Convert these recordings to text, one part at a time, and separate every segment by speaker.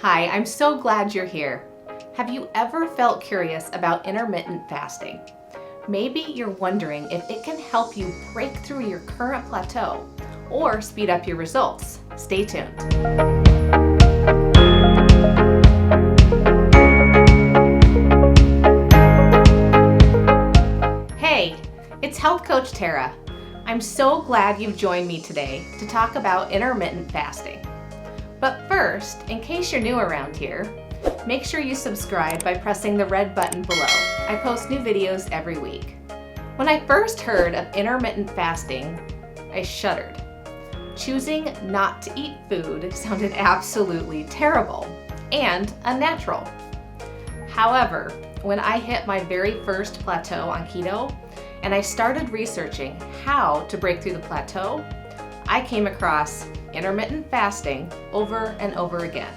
Speaker 1: Hi, I'm so glad you're here. Have you ever felt curious about intermittent fasting? Maybe you're wondering if it can help you break through your current plateau or speed up your results. Stay tuned. Hey, it's Health Coach Tara. I'm so glad you've joined me today to talk about intermittent fasting. But first, in case you're new around here, make sure you subscribe by pressing the red button below. I post new videos every week. When I first heard of intermittent fasting, I shuddered. Choosing not to eat food sounded absolutely terrible and unnatural. However, when I hit my very first plateau on keto and I started researching how to break through the plateau, I came across intermittent fasting over and over again.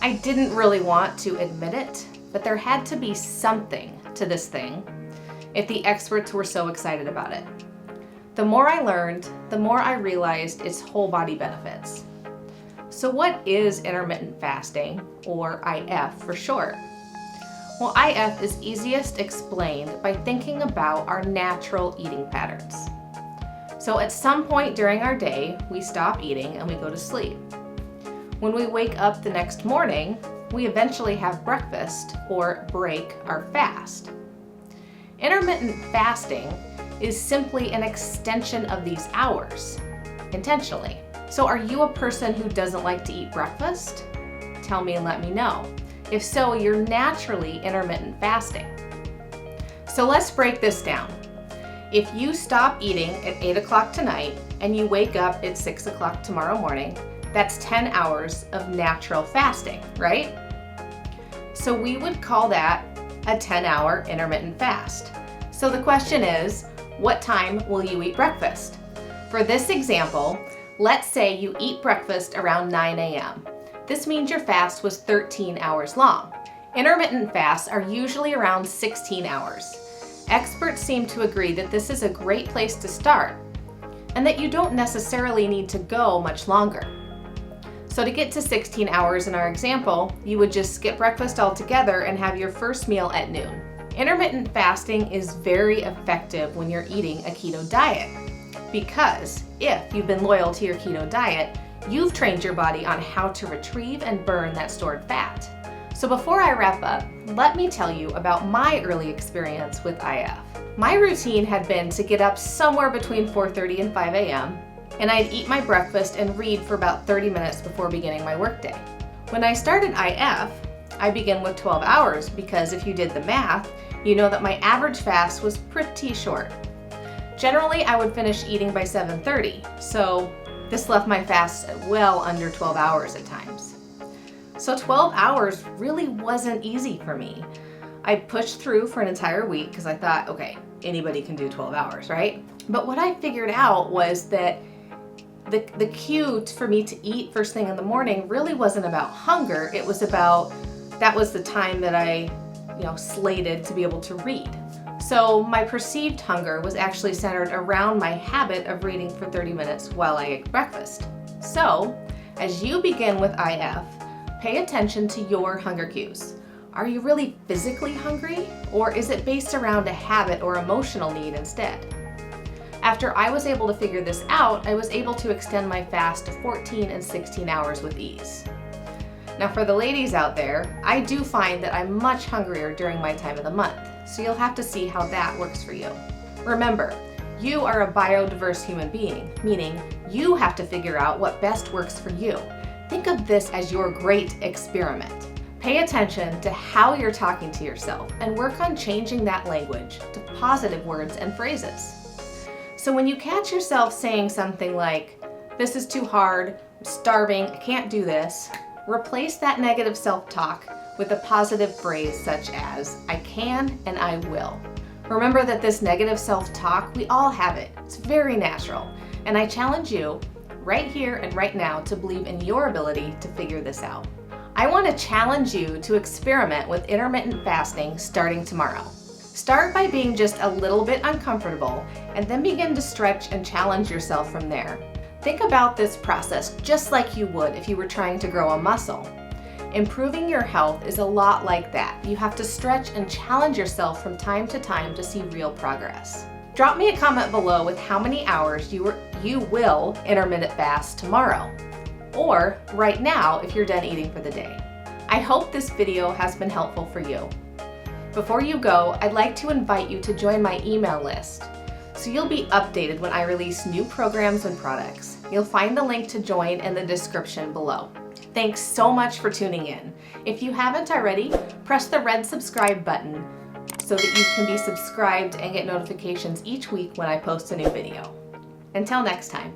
Speaker 1: I didn't really want to admit it, but there had to be something to this thing if the experts were so excited about it. The more I learned, the more I realized its whole body benefits. So what is intermittent fasting, or IF for short? Well, IF is easiest explained by thinking about our natural eating patterns. So at some point during our day, we stop eating and we go to sleep. When we wake up the next morning, we eventually have breakfast or break our fast. Intermittent fasting is simply an extension of these hours, intentionally. So are you a person who doesn't like to eat breakfast? Tell me and let me know. If so, you're naturally intermittent fasting. So let's break this down. If you stop eating at 8 o'clock tonight and you wake up at 6 o'clock tomorrow morning, that's 10 hours of natural fasting, right? So we would call that a 10-hour intermittent fast. So the question is, what time will you eat breakfast? For this example, let's say you eat breakfast around 9 a.m. This means your fast was 13 hours long. Intermittent fasts are usually around 16 hours. Experts seem to agree that this is a great place to start and that you don't necessarily need to go much longer. So to get to 16 hours in our example, you would just skip breakfast altogether and have your first meal at noon. Intermittent fasting is very effective when you're eating a keto diet because if you've been loyal to your keto diet, you've trained your body on how to retrieve and burn that stored fat. So before I wrap up, let me tell you about my early experience with IF. My routine had been to get up somewhere between 4:30 and 5 a.m. and I'd eat my breakfast and read for about 30 minutes before beginning my workday. When I started IF, I began with 12 hours because if you did the math, you know that my average fast was pretty short. Generally, I would finish eating by 7:30, so this left my fast at well under 12 hours at times. So 12 hours really wasn't easy for me. I pushed through for an entire week because I thought, okay, anybody can do 12 hours, right? But what I figured out was that the cue for me to eat first thing in the morning really wasn't about hunger. It was about, that was the time that I, slated to be able to read. So my perceived hunger was actually centered around my habit of reading for 30 minutes while I ate breakfast. So as you begin with IF, pay attention to your hunger cues. Are you really physically hungry, or is it based around a habit or emotional need instead? After I was able to figure this out, I was able to extend my fast to 14 and 16 hours with ease. Now for the ladies out there, I do find that I'm much hungrier during my time of the month, so you'll have to see how that works for you. Remember, you are a biodiverse human being, meaning you have to figure out what best works for you. Think of this as your great experiment. Pay attention to how you're talking to yourself and work on changing that language to positive words and phrases. So when you catch yourself saying something like, "This is too hard, I'm starving, I can't do this," replace that negative self-talk with a positive phrase such as, "I can and I will." Remember that this negative self-talk, we all have it. It's very natural. And I challenge you right here and right now to believe in your ability to figure this out. I want to challenge you to experiment with intermittent fasting starting tomorrow. Start by being just a little bit uncomfortable and then begin to stretch and challenge yourself from there. Think about this process just like you would if you were trying to grow a muscle. Improving your health is a lot like that. You have to stretch and challenge yourself from time to time to see real progress. Drop me a comment below with how many hours you will intermittent fast tomorrow, or right now if you're done eating for the day. I hope this video has been helpful for you. Before you go, I'd like to invite you to join my email list, so you'll be updated when I release new programs and products. You'll find the link to join in the description below. Thanks so much for tuning in. If you haven't already, press the red subscribe button so that you can be subscribed and get notifications each week when I post a new video. Until next time.